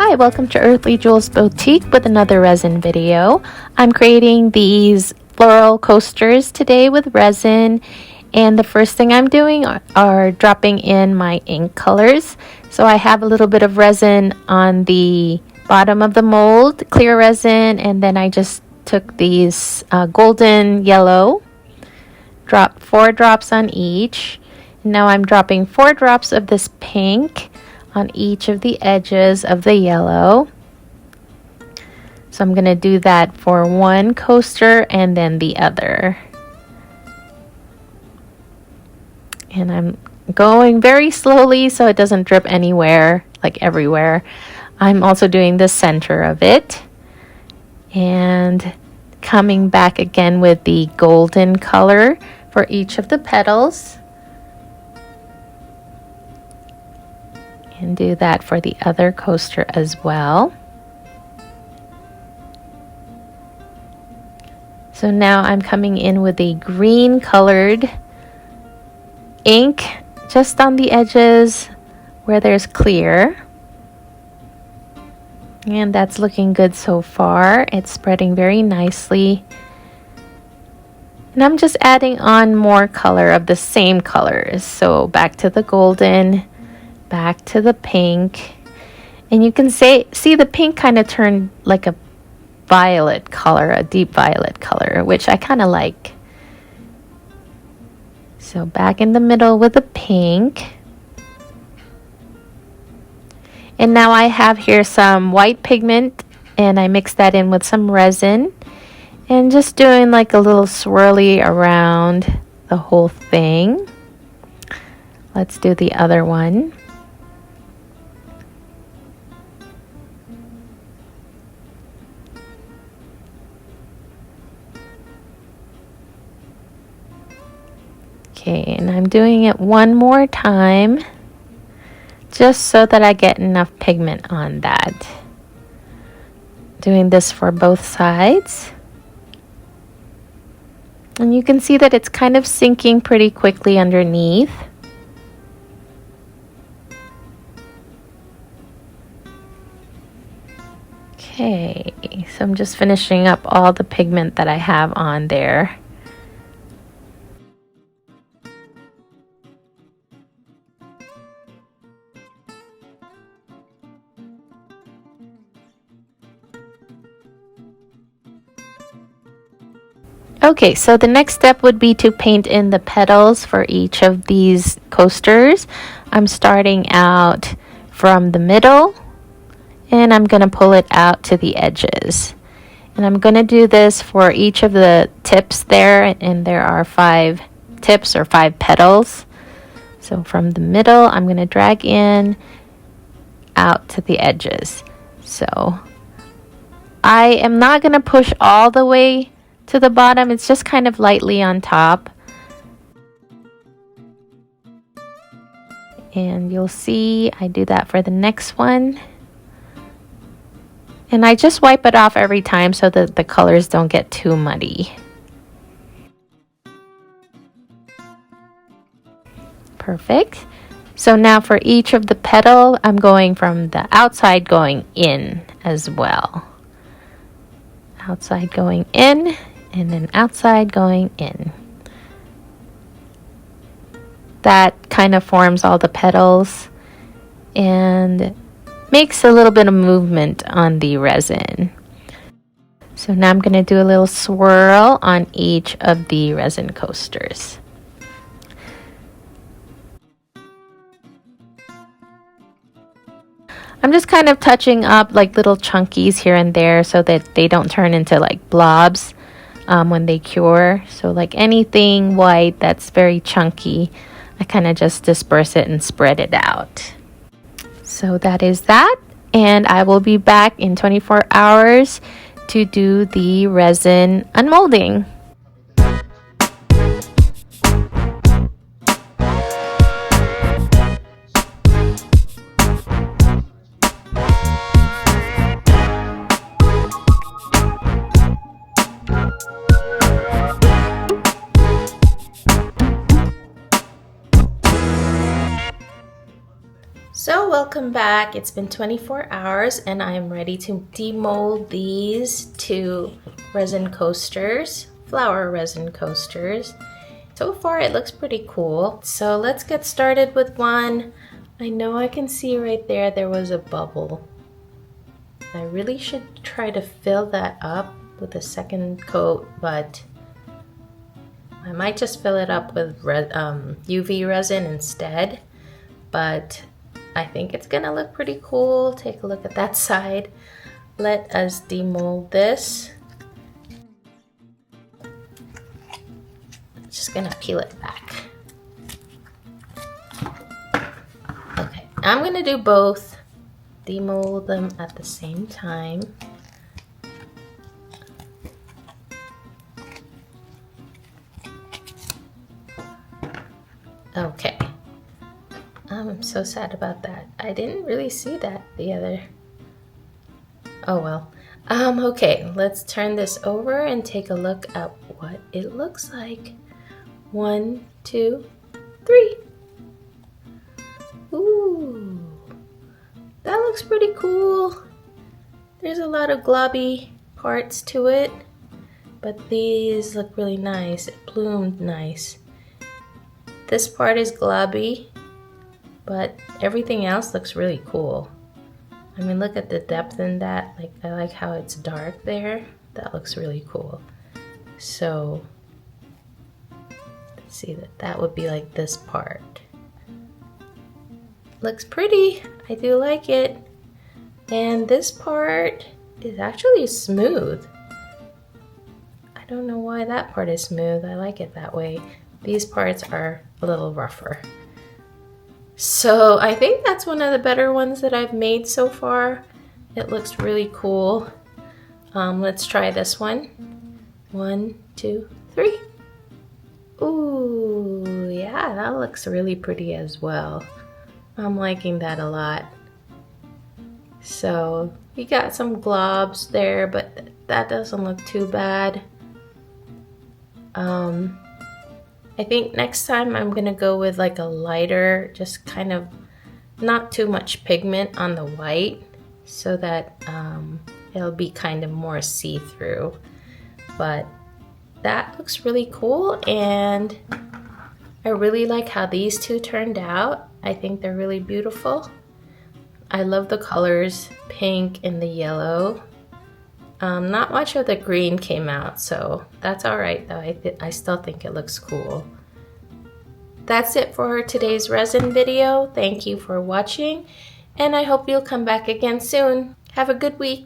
Hi, welcome to Earthly Jewels Boutique with another resin video. I'm creating these floral coasters today with resin, and the first thing I'm doing are dropping in my ink colors. So I have a little bit of resin on the bottom of the mold, clear resin, and then I just took these golden yellow, dropped 4 drops on each. Now I'm dropping 4 drops of this pink on each of the edges of the yellow. So I'm going to do that for one coaster and then the other. And I'm going very slowly so it doesn't drip anywhere, like everywhere. I'm also doing the center of it. And coming back again with the golden color for each of the petals. And do that for the other coaster as well. So now I'm coming in with a green colored ink just on the edges where there's clear. And that's looking good so far. It's spreading very nicely. And I'm just adding on more color of the same colors. So back to the golden, back to the pink, and you can see the pink kind of turned like a violet color, a deep violet color, which I kind of like. So back in the middle with the pink, and now I have here some white pigment, and I mix that in with some resin and just doing like a little swirly around the whole thing. Let's do the other one. Okay, and I'm doing it one more time just so that I get enough pigment on that. Doing this for both sides. And you can see that it's kind of sinking pretty quickly underneath. Okay, so I'm just finishing up all the pigment that I have on there. Okay, so the next step would be to paint in the petals for each of these coasters. I'm starting out from the middle, and I'm going to pull it out to the edges. And I'm going to do this for each of the tips there, and there are 5 tips or 5 petals. So from the middle, I'm going to drag in out to the edges. So I am not going to push all the way to the bottom. It's just kind of lightly on top. And you'll see I do that for the next one. And I just wipe it off every time so that the colors don't get too muddy. Perfect. So now for each of the petal, I'm going from the outside going in as well. Outside going in, and then outside going in. That kind of forms all the petals and makes a little bit of movement on the resin. So now I'm going to do a little swirl on each of the resin coasters. I'm just kind of touching up like little chunkies here and there so that they don't turn into like blobs when they cure. So like anything white that's very chunky, I kind of just disperse it and spread it out. So that is that, and I will be back in 24 hours to do the resin unmolding. So welcome back. It's been 24 hours and I'm ready to demold these two resin coasters, flower resin coasters. So far it looks pretty cool. So let's get started with one. I know I can see right there was a bubble. I really should try to fill that up with a second coat, but I might just fill it up with UV resin instead. But I think it's gonna look pretty cool. Take a look at that side. Let us demold this. Just gonna peel it back. Okay, I'm gonna do both. Demold them at the same time. Okay. I'm so sad about that. I didn't really see that the other. Oh well. Okay, let's turn this over and take a look at what it looks like. 1, 2, 3. Ooh, that looks pretty cool. There's a lot of globby parts to it, but these look really nice. It bloomed nice. This part is globby, but everything else looks really cool. I mean, look at the depth in that. Like, I like how it's dark there. That looks really cool. So, let's see, that would be like this part. Looks pretty. I do like it. And this part is actually smooth. I don't know why that part is smooth. I like it that way. These parts are a little rougher. So I think that's one of the better ones that I've made so far. It looks really cool. Let's try this one. 1, 2, 3. Ooh, yeah, that looks really pretty as well. I'm liking that a lot. So we got some globs there, but that doesn't look too bad. I think next time I'm gonna go with like a lighter, just kind of not too much pigment on the white, so that it'll be kind of more see-through. But that looks really cool, and I really like how these two turned out. I think they're really beautiful. I love the colors, pink and the yellow. Not much of the green came out, so that's all right though. I still think it looks cool. That's it for today's resin video. Thank you for watching, and I hope you'll come back again soon. Have a good week.